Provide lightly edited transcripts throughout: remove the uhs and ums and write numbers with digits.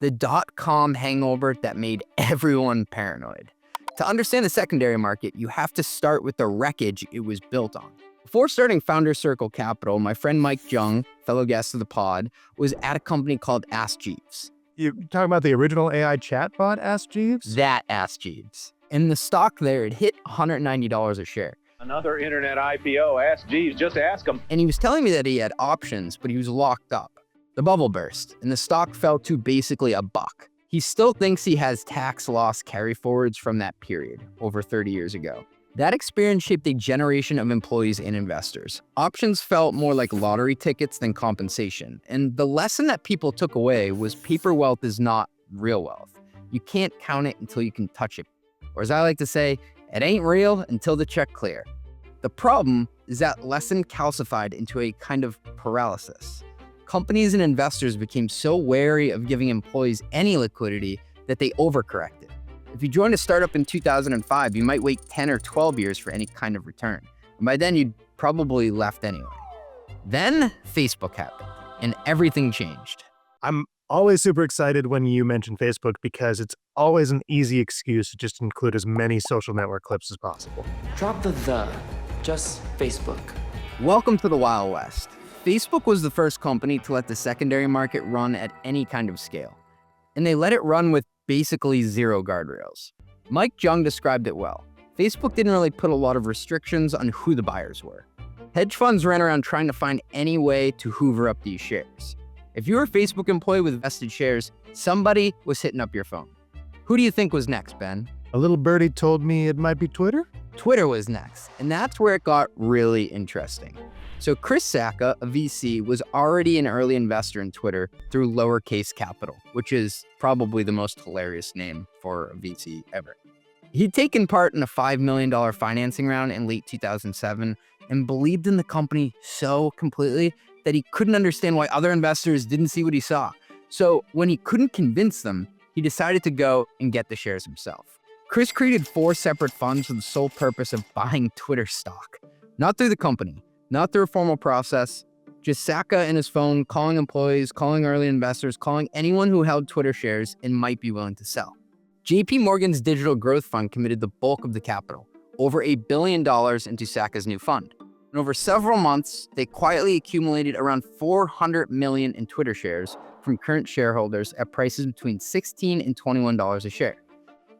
the dot-com hangover that made everyone paranoid. To understand the secondary market, you have to start with the wreckage it was built on. Before starting Founder Circle Capital, my friend Mike Jung, fellow guest of the pod, was at a company called Ask Jeeves. You talking about the original AI chatbot, Ask Jeeves? That Ask Jeeves. And the stock there, it hit $190 a share. Another internet IPO, Ask Jeeves, just ask him. And he was telling me that he had options, but he was locked up. The bubble burst, and the stock fell to basically $1. He still thinks he has tax loss carry-forwards from that period, over 30 years ago. That experience shaped a generation of employees and investors. Options felt more like lottery tickets than compensation. And the lesson that people took away was paper wealth is not real wealth. You can't count it until you can touch it. Or as I like to say, it ain't real until the check clear. The problem is that lesson calcified into a kind of paralysis. Companies and investors became so wary of giving employees any liquidity that they overcorrected. If you joined a startup in 2005, you might wait 10 or 12 years for any kind of return. And by then, you'd probably left anyway. Then Facebook happened, and everything changed. I'm always super excited when you mention Facebook because it's always an easy excuse to just include as many social network clips as possible. Drop the, just Facebook. Welcome to the Wild West. Facebook was the first company to let the secondary market run at any kind of scale. And they let it run with basically zero guardrails. Mike Jung described it well. Facebook didn't really put a lot of restrictions on who the buyers were. Hedge funds ran around trying to find any way to hoover up these shares. If you were a Facebook employee with vested shares, somebody was hitting up your phone. Who do you think was next, Ben? A little birdie told me it might be Twitter. Twitter was next, and that's where it got really interesting. So Chris Sacca, a VC, was already an early investor in Twitter through Lowercase Capital, which is probably the most hilarious name for a VC ever. He'd taken part in a $5 million financing round in late 2007 and believed in the company so completely that he couldn't understand why other investors didn't see what he saw. So when he couldn't convince them, he decided to go and get the shares himself. Chris created 4 separate funds for the sole purpose of buying Twitter stock. Not through the company, not through a formal process, just Sacca and his phone, calling employees, calling early investors, calling anyone who held Twitter shares and might be willing to sell. JP Morgan's Digital Growth Fund committed the bulk of the capital, over $1 billion into Sacca's new fund. And over several months, they quietly accumulated around $400 million in Twitter shares from current shareholders at prices between $16 and $21 a share.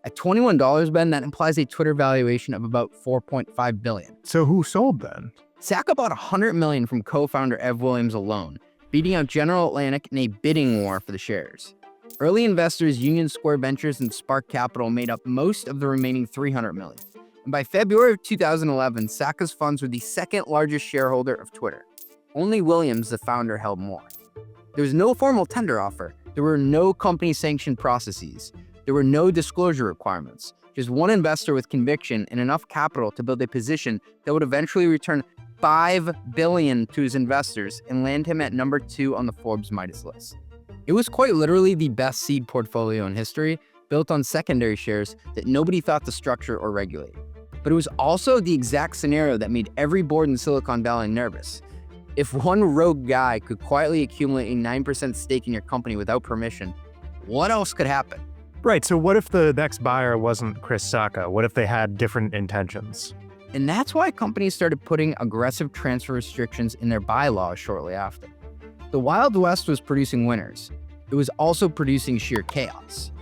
At $21, Ben, that implies a Twitter valuation of about $4.5 billion. So who sold then? Sacca bought $100 million from co-founder Ev Williams alone, beating out General Atlantic in a bidding war for the shares. Early investors Union Square Ventures and Spark Capital made up most of the remaining $300 million. And by February of 2011, Sacca's funds were the second largest shareholder of Twitter. Only Williams, the founder, held more. There was no formal tender offer. There were no company-sanctioned processes. There were no disclosure requirements. Just one investor with conviction and enough capital to build a position that would eventually return $5 billion to his investors and land him at number 2 on the Forbes Midas list. It was quite literally the best seed portfolio in history, built on secondary shares that nobody thought to structure or regulate. But it was also the exact scenario that made every board in Silicon Valley nervous. If one rogue guy could quietly accumulate a 9% stake in your company without permission, what else could happen? Right, so what if the next buyer wasn't Chris Sacca? What if they had different intentions? And that's why companies started putting aggressive transfer restrictions in their bylaws shortly after. The Wild West was producing winners. It was also producing sheer chaos.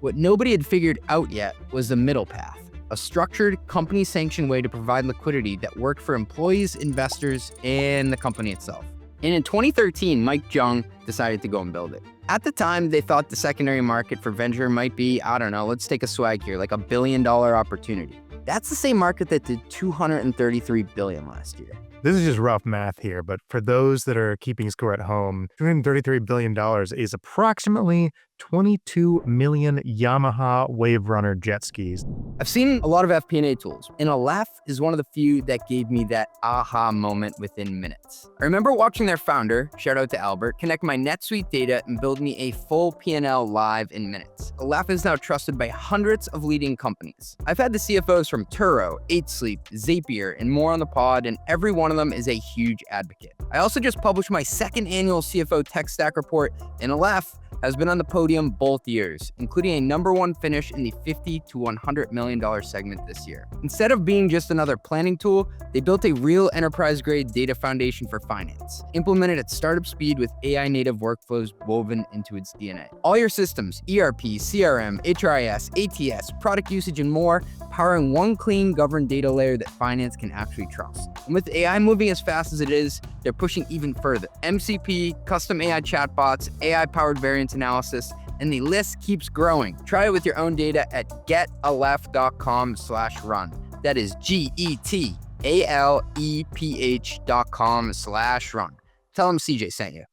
What nobody had figured out yet was the middle path, a structured, company-sanctioned way to provide liquidity that worked for employees, investors, and the company itself. And in 2013, Mike Jung decided to go and build it. At the time, they thought the secondary market for venture might be, I don't know, let's take a swag here, like $1 billion opportunity. That's the same market that did $233 billion last year. This is just rough math here, but for those that are keeping score at home, $233 billion is approximately 22 million Yamaha Wave Runner jet skis. I've seen a lot of FP&A tools, and Aleph is one of the few that gave me that aha moment within minutes. I remember watching their founder, shout out to Albert, connect my NetSuite data and build me a full P&L live in minutes. Aleph is now trusted by hundreds of leading companies. I've had the CFOs from Turo, 8Sleep, Zapier, and more on the pod, and every one of them is a huge advocate. I also just published my second annual CFO Tech Stack report, and Aleph has been on the podium both years, including a #1 finish in the $50 to $100 million segment this year. Instead of being just another planning tool, they built a real enterprise-grade data foundation for finance, implemented at startup speed with AI-native workflows woven into its DNA. All your systems, ERP, CRM, HRIS, ATS, product usage, and more, powering one clean, governed data layer that finance can actually trust. And with AI moving as fast as it is, they're pushing even further. MCP, custom AI chatbots, AI-powered variance analysis, and the list keeps growing. Try it with your own data at getalef.com/run. That is GETALEPH.com/run. Tell them CJ sent you.